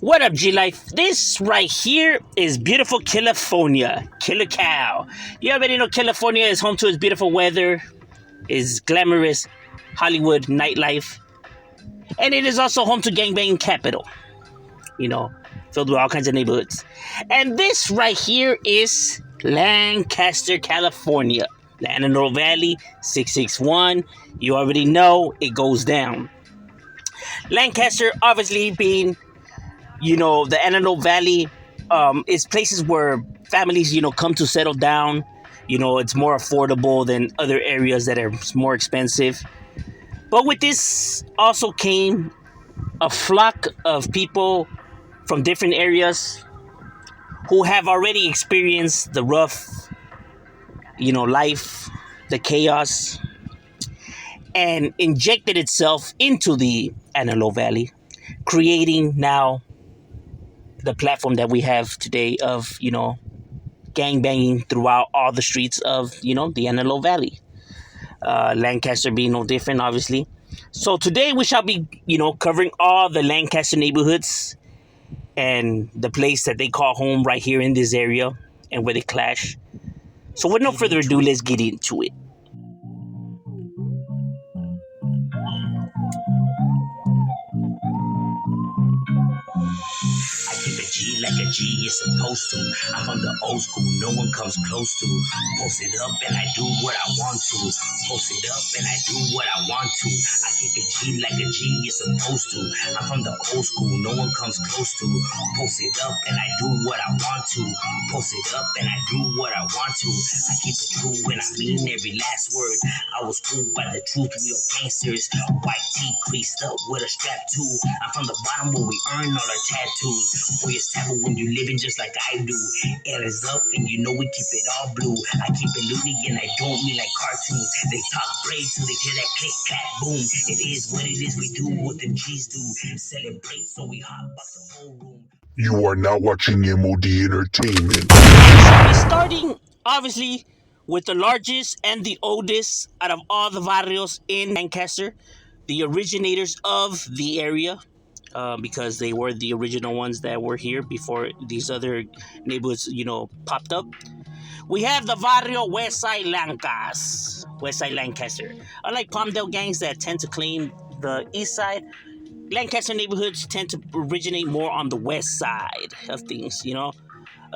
What up, G Life? This right here is beautiful California. Killer cow. You already know California is home to its beautiful weather, its glamorous Hollywood nightlife, and it is also home to gangbang capital. You know, filled with all kinds of neighborhoods. And this right here is Lancaster, California. The Antelope Valley, 661. You already know it goes down. Lancaster, obviously being the Antelope Valley is places where families, come to settle down. It's more affordable than other areas that are more expensive. But with this also came a flock of people from different areas who have already experienced the rough, life, the chaos, and injected itself into the Antelope Valley, creating now the platform that we have today of, gang banging throughout all the streets of, the Antelope Valley. Lancaster being no different, obviously. So today we shall be, covering all the Lancaster neighborhoods and the place that they call home right here in this area and where they clash. So with no further ado, let's get into it. I keep it G like a G is supposed to. I'm from the old school, no one comes close to. Post it up and I do what I want to. Post it up and I do what I want to. I keep it G like a G is supposed to. I'm from the old school, no one comes close to. Post it up and I do what I want to. Post it up and I do what I want to. I keep it true and I mean every last word. I was fooled by the truth, real gangsters. White tee creased up with a strap too. I'm from the bottom where we earn all our tattoos. Boy, it's taboo when you living just like I do. Air is up and you know we keep it all blue. I keep it loony and I don't mean like cartoons. They talk brave till they hear that click, clack, boom. It is what it is, we do what them G's do. Celebrate so we hotbox the whole room. You are now watching M.O.D. Entertainment. We're starting, obviously, with the largest and the oldest out of all the barrios in Lancaster, the originators of the area, because they were the original ones that were here before these other neighborhoods, popped up. We have the Vario Westside Lankas, Westside Lancaster. Unlike Palmdale gangs that tend to claim the east side, Lancaster neighborhoods tend to originate more on the west side of things,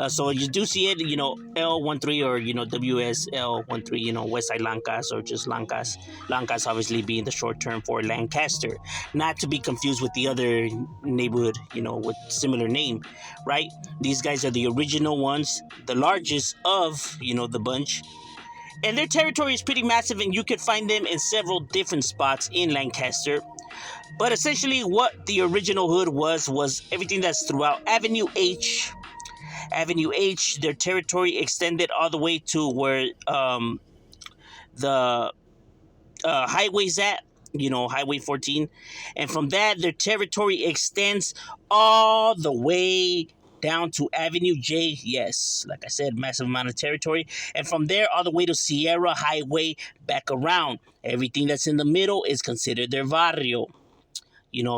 so you do see it, L13 or, WSL13, Westside Lankas or just Lankas. Lankas obviously being the short term for Lancaster. Not to be confused with the other neighborhood, with similar name, right? These guys are the original ones, the largest of, the bunch. And their territory is pretty massive, and you could find them in several different spots in Lancaster. But essentially, what the original hood was everything that's throughout Avenue H. Avenue H, their territory extended all the way to where the highway's at, Highway 14. And from that, their territory extends all the way down to Avenue J. Yes, like I said, massive amount of territory. And from there, all the way to Sierra Highway, back around. Everything that's in the middle is considered their barrio.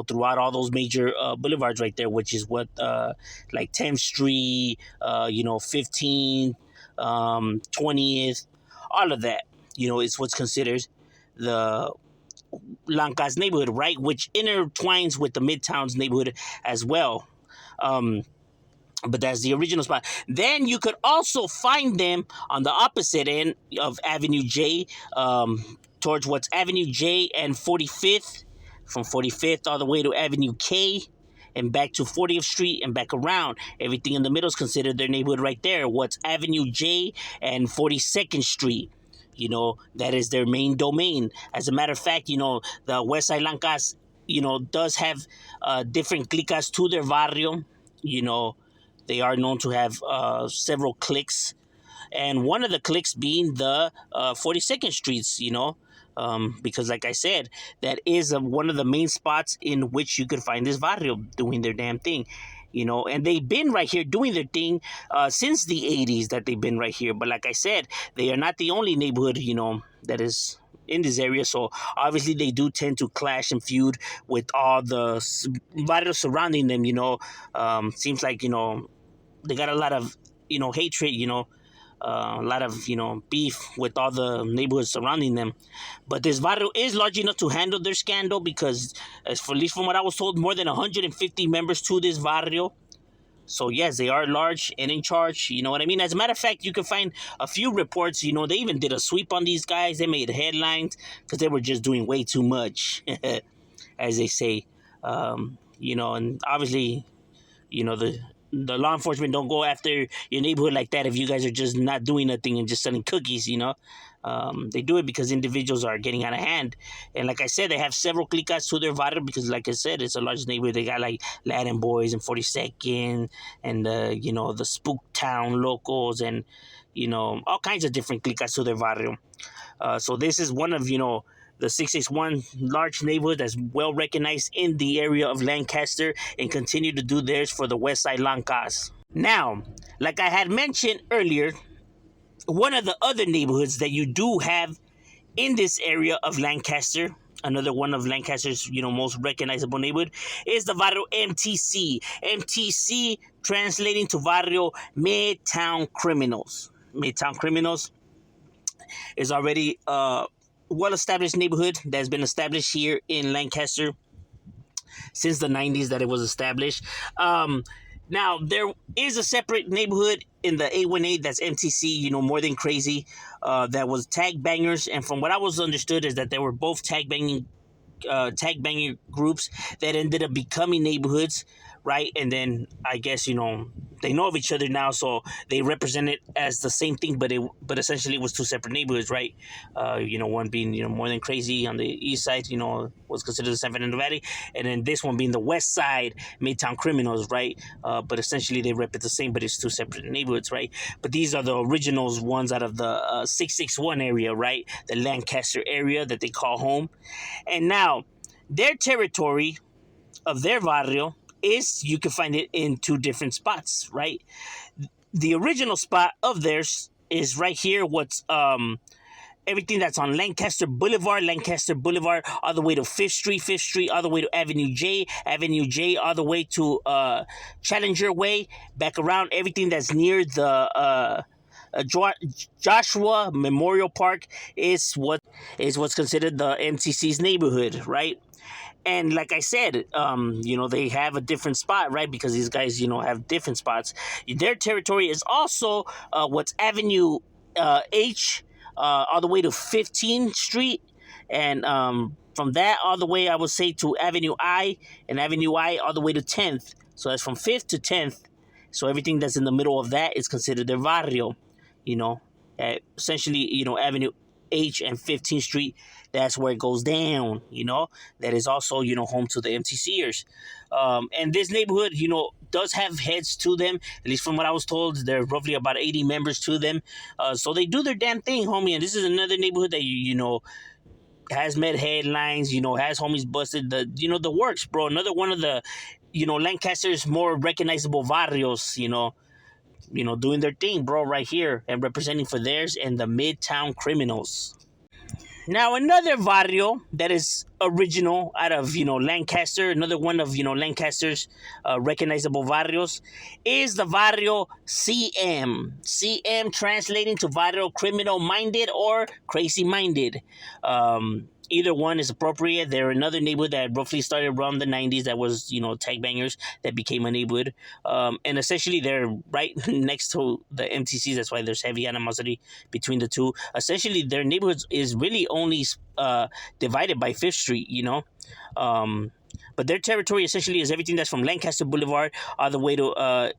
Throughout all those major boulevards right there, which is what, like 10th Street, 15th, 20th, all of that, is what's considered the Lankas neighborhood, right? Which intertwines with the Midtown's neighborhood as well. But that's the original spot. Then you could also find them on the opposite end of Avenue J, towards what's Avenue J and 45th. From 45th all the way to Avenue K and back to 40th Street and back around. Everything in the middle is considered their neighborhood right there. What's Avenue J and 42nd Street. That is their main domain. As a matter of fact, the Westside Lankas, does have different clicas to their barrio. They are known to have several cliques. And one of the cliques being the 42nd Streets, because like I said, that is one of the main spots in which you could find this barrio doing their damn thing, and they've been right here doing their thing since the 80s that they've been right here. But like I said, they are not the only neighborhood, that is in this area. So obviously they do tend to clash and feud with all the barrios surrounding them. Seems like they got a lot of hatred. A lot of beef with all the neighborhoods surrounding them. But this barrio is large enough to handle their scandal because, at least from what I was told, more than 150 members to this barrio. So yes, they are large and in charge. You know what I mean? As a matter of fact, you can find a few reports. They even did a sweep on these guys. They made headlines because they were just doing way too much, as they say. And obviously, the law enforcement don't go after your neighborhood like that if you guys are just not doing nothing and just selling cookies. They do it because individuals are getting out of hand. And like I said, they have several clicas to their barrio because, like I said, it's a large neighborhood. They got like Latin boys and 42nd and the Spook Town locals and all kinds of different clicas to their barrio. So this is one of the 661 large neighborhood that's well recognized in the area of Lancaster and continue to do theirs for the West Side Lankas. Now, like I had mentioned earlier, one of the other neighborhoods that you do have in this area of Lancaster, another one of Lancaster's most recognizable neighborhood, is the Vario MTC. MTC translating to Vario Midtown Criminals. Midtown Criminals is already a well-established neighborhood that's been established here in Lancaster since the 90s that it was established. Now, there is a separate neighborhood in the 818 that's MTC, more than crazy, that was tag bangers. And from what I was understood is that they were both tag banging groups that ended up becoming neighborhoods, right? And then I guess they know of each other now, so they represent it as the same thing, but essentially it was two separate neighborhoods, right? One being more than crazy on the east side, was considered the San Fernando Valley, and then this one being the west side, Midtown Criminals, right? But essentially they rep it the same, but it's two separate neighborhoods, right? But these are the originals ones out of the 661 area, right? The Lancaster area that they call home. And now, their territory of their barrio is, you can find it in two different spots, right? The original spot of theirs is right here. What's everything that's on Lancaster Boulevard, all the way to Fifth Street, all the way to Avenue J, all the way to Challenger Way, back around. Everything that's near the Joshua Memorial Park is what's considered the MTC's neighborhood, right? And like I said, they have a different spot, right? Because these guys, have different spots. Their territory is also what's Avenue H, all the way to 15th Street, and from that all the way, I would say, to Avenue I, and Avenue I all the way to 10th. So that's from 5th to 10th. So everything that's in the middle of that is considered their barrio. Essentially, Avenue H and 15th Street, that's where it goes down, that is also, home to the MTCers. And this neighborhood, does have heads to them, at least from what I was told. There are roughly about 80 members to them. So they do their damn thing, homie. And this is another neighborhood that, has made headlines, has homies busted, the works, bro. Another one of the, Lancaster's more recognizable barrios, doing their thing, bro, right here and representing for theirs and the Midtown Criminals. Now, another barrio that is original out of, Lancaster, another one of, Lancaster's recognizable barrios is the Barrio CM. CM translating to Barrio Criminal Minded or Crazy Minded. Either one is appropriate. They're another neighborhood that roughly started around the 90s that was, tag bangers that became a neighborhood. And essentially they're right next to the MTCs. That's why there's heavy animosity between the two. Essentially their neighborhoods is really only divided by 5th Street, but their territory essentially is everything that's from Lancaster Boulevard all the way to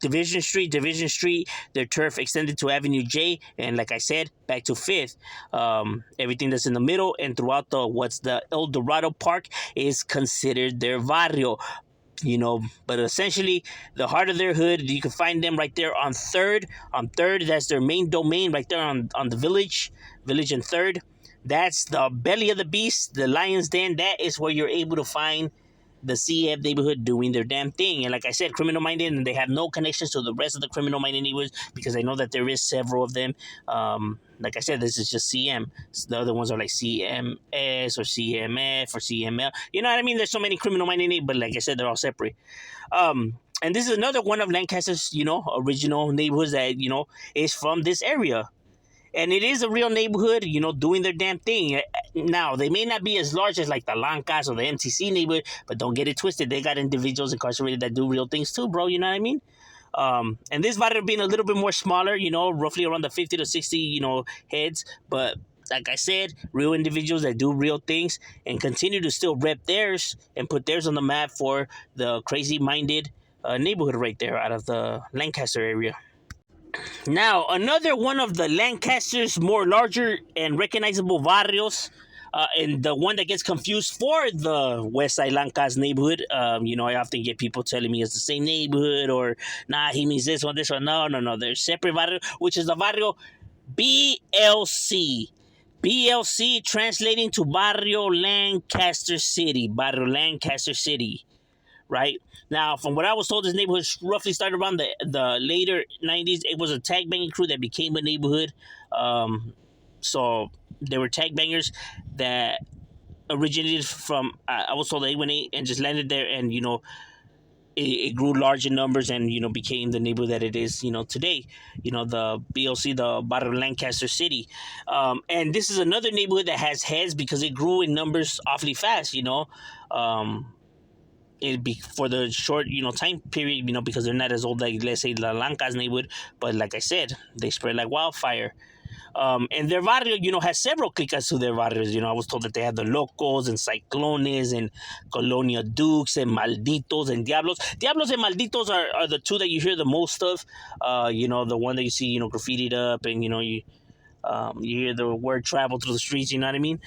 Division Street, their turf extended to Avenue J, and like I said, back to 5th. Everything that's in the middle and throughout the El Dorado Park is considered their barrio. But essentially the heart of their hood, you can find them right there on 3rd. That's their main domain right there on the village and 3rd. That's the belly of the beast, the lion's den. That is where you're able to find the CF neighborhood doing their damn thing. And like I said, criminal minded, and they have no connections to the rest of the criminal minded neighborhoods because I know that there is several of them. Like I said, this is just CM. The other ones are like CMS or CMF or CML. You know what I mean? There's so many criminal minded neighborhoods, but like I said, they're all separate. And this is another one of Lancaster's, original neighborhoods that, is from this area. And it is a real neighborhood, doing their damn thing. Now, they may not be as large as like the Lankas or the MTC neighborhood, but don't get it twisted. They got individuals incarcerated that do real things too, bro. You know what I mean? And this Vario being a little bit more smaller, roughly around the 50 to 60, heads. But like I said, real individuals that do real things and continue to still rep theirs and put theirs on the map for the crazy-minded neighborhood right there out of the Lancaster area. Now, another one of the Lancaster's more larger and recognizable barrios, and the one that gets confused for the West Side Lankas neighborhood. I often get people telling me it's the same neighborhood, or nah, he means this one, this one. No. They're separate barrio, which is the barrio BLC. BLC translating to Barrio Lancaster City. Barrio Lancaster City. Right now, from what I was told, this neighborhood roughly started around the later 90s. It was a tag banging crew that became a neighborhood. So there were tag bangers that originated from, I was told, 818 and just landed there, and it grew large in numbers and became the neighborhood that it is today. The BLC, the Barrio Lancaster City. And this is another neighborhood that has heads because it grew in numbers awfully fast. It'd be for the short, time period, because they're not as old like, let's say, the Lankas neighborhood. But like I said, they spread like wildfire. And their barrio, has several clicas to their barrios. I was told that they have the Locos and Cyclones and Colonia Dukes and Malditos and Diablos. Diablos and Malditos are the two that you hear the most of. The one that you see, graffitied up, and, you hear the word travel through the streets, you know what I mean?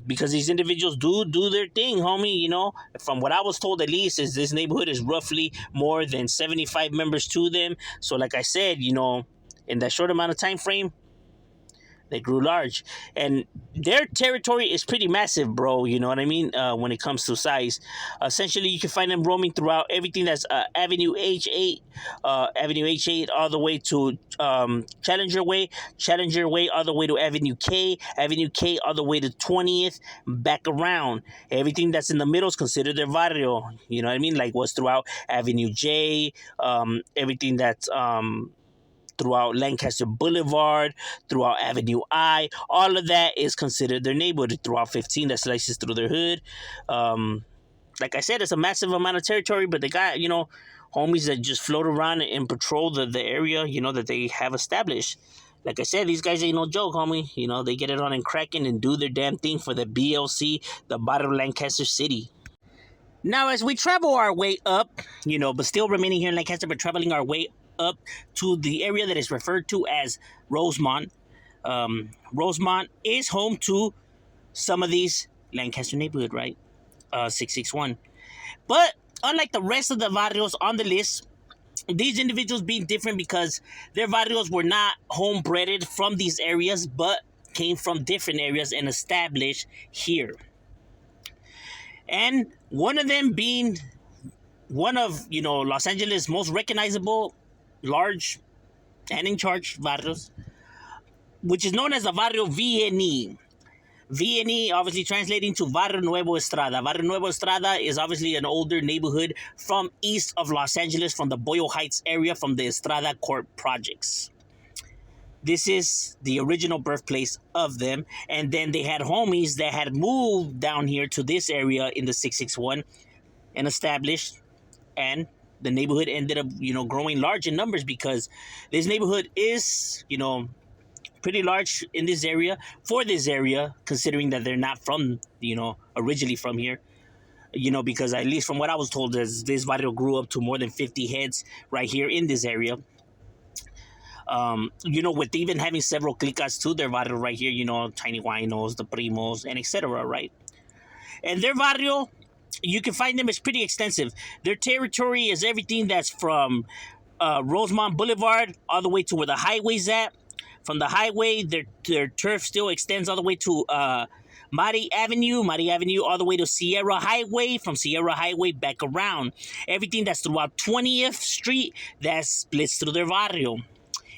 Because these individuals do their thing, homie, From what I was told, at least, is this neighborhood is roughly more than 75 members to them. So like I said, in that short amount of time frame, they grew large, and their territory is pretty massive, bro. You know what I mean? When it comes to size, essentially, you can find them roaming throughout everything that's Avenue H8, all the way to Challenger Way, all the way to Avenue K, all the way to 20th, back around. Everything that's in the middle is considered their barrio. You know what I mean? Like what's throughout Avenue J, everything that's throughout Lancaster Boulevard, throughout Avenue I, all of that is considered their neighborhood. Throughout 15, that slices through their hood. Like I said, it's a massive amount of territory, but they got, homies that just float around and patrol the area, that they have established. Like I said, these guys ain't no joke, homie. They get it on and cracking and do their damn thing for the BLC, the Barrio Lancaster City. Now, as we travel our way up, but still remaining here in Lancaster, but traveling our way up to the area that is referred to as Rosemont. Rosemont is home to some of these Lancaster neighborhood, right? 661. But unlike the rest of the barrios on the list, these individuals being different because their barrios were not homebreded from these areas, but came from different areas and established here. And one of them being one of, Los Angeles' most recognizable, large, and in charge barrios, which is known as the Barrio VNE. VNE obviously translating to Barrio Nuevo Estrada. Barrio Nuevo Estrada is obviously an older neighborhood from east of Los Angeles, from the Boyle Heights area, from the Estrada Court projects. This is the original birthplace of them. And then they had homies that had moved down here to this area in the 661 and established, and the neighborhood ended up, growing large in numbers because this neighborhood is, pretty large in this area, for this area, considering that they're not from, originally from here. Because at least from what I was told, this barrio grew up to more than 50 heads right here in this area. With even having several clicas to their barrio right here, Tiny Winos, the Primos, and etc., right? And their barrio, you can find them, it's pretty extensive. Their territory is everything that's from Rosemont Boulevard all the way to where the highway's at. From the highway, their turf still extends all the way to Mari Avenue, all the way to Sierra Highway. From Sierra Highway back around. Everything that's throughout 20th Street that splits through their barrio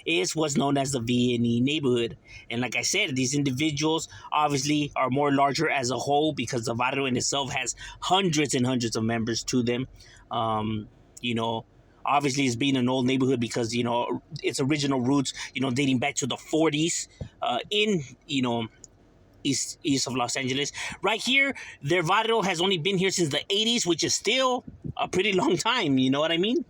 is what's known as the V&E neighborhood. And like I said, these individuals obviously are more larger as a whole because the barrio in itself has hundreds and hundreds of members to them. You know, obviously it's being an old neighborhood because, you know, its original roots, you know, dating back to the 40s in, you know, east of Los Angeles. Right here, their barrio has only been here since the 80s, which is still a pretty long time, you know what I mean?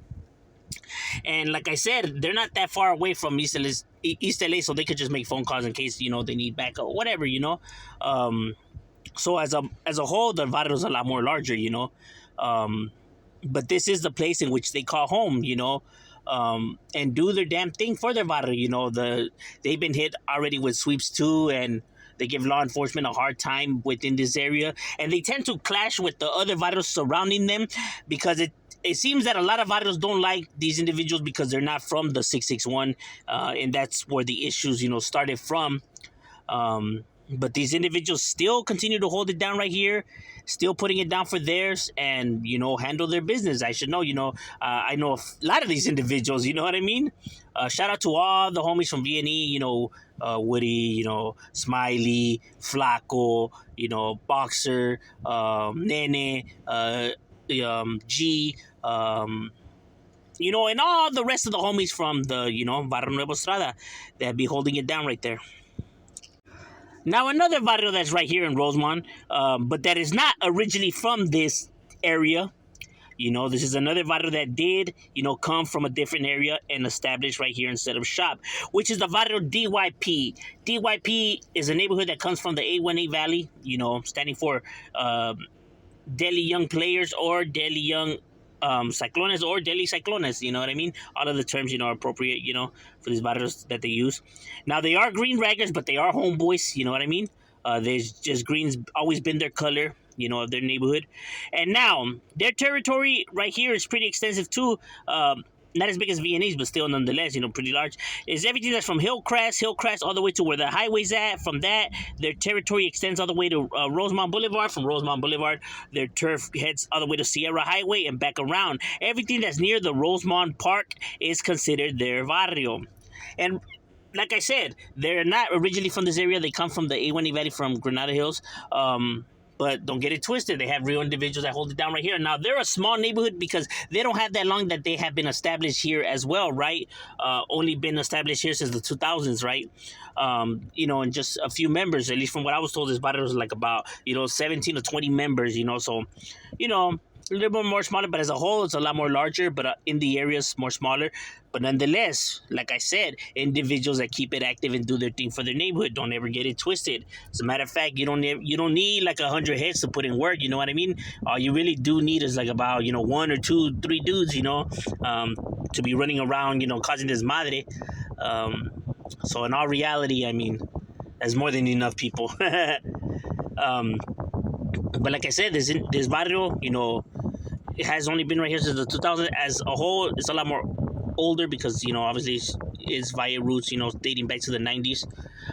And like I said, they're not that far away from East LA, so they could just make phone calls in case, you know, they need backup, whatever, you know. So as a whole, the barrio is a lot more larger, you know. But this is the place in which they call home, you know, and do their damn thing for their barrio. You know, they've been hit already with sweeps too, and they give law enforcement a hard time within this area, and they tend to clash with the other barrios surrounding them because it seems that a lot of barrios don't like these individuals because they're not from the 661, and that's where the issues, you know, started from. But these individuals still continue to hold it down right here, still putting it down for theirs, and, you know, handle their business. I should know, you know, I know a lot of these individuals, you know what I mean? Shout out to all the homies from V&E, you know, Woody, you know, Smiley, Flaco, you know, Boxer, Nene, G, you know, and all the rest of the homies from the, you know, Barrio Nuevo Estrada that be holding it down right there. Now, another barrio that's right here in Rosemont, but that is not originally from this area. You know, this is another barrio that did, you know, come from a different area and established right here instead of shop, which is the barrio DYP. DYP is a neighborhood that comes from the A18 Valley, you know, standing for Delhi Young Players or Delhi Young Cyclones or Delhi Cyclones, you know what I mean? All of the terms, you know, are appropriate, you know, for these barrios that they use. Now, they are green raggers, but they are homeboys, you know what I mean? There's just green's always been their color, you know, of their neighborhood. And now, their territory right here is pretty extensive too. Not as big as V&E's, but still nonetheless, you know, pretty large. Is everything that's from Hillcrest all the way to where the highway's at. From that, their territory extends all the way to Rosemont Boulevard. From Rosemont Boulevard, their turf heads all the way to Sierra Highway and back around. Everything that's near the Rosemont Park is considered their barrio. And like I said, they're not originally from this area. They come from the A18 Valley from Granada Hills. But don't get it twisted. They have real individuals that hold it down right here. Now, they're a small neighborhood because they don't have that long that they have been established here as well, right? Only been established here since the 2000s, right? You know, and just a few members, at least from what I was told, this body was like about, you know, 17 to 20 members, you know. So, you know, a little bit more smaller, but as a whole, it's a lot more larger, but in the areas more smaller. But nonetheless, like I said, individuals that keep it active and do their thing for their neighborhood. Don't ever get it twisted. As a matter of fact, you don't need like 100 heads to put in work. You know what I mean? All you really do need is like about, you know, 1 or 2, 3 dudes, you know, to be running around, you know, causing this madre. So in all reality, I mean, that's more than enough people. But like I said, this barrio, you know, it has only been right here since the 2000s. As a whole, it's a lot more older because, you know, obviously it's via roots, you know, dating back to the 90s.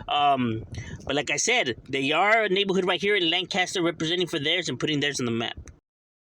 But like I said, they are a neighborhood right here in Lancaster representing for theirs and putting theirs on the map.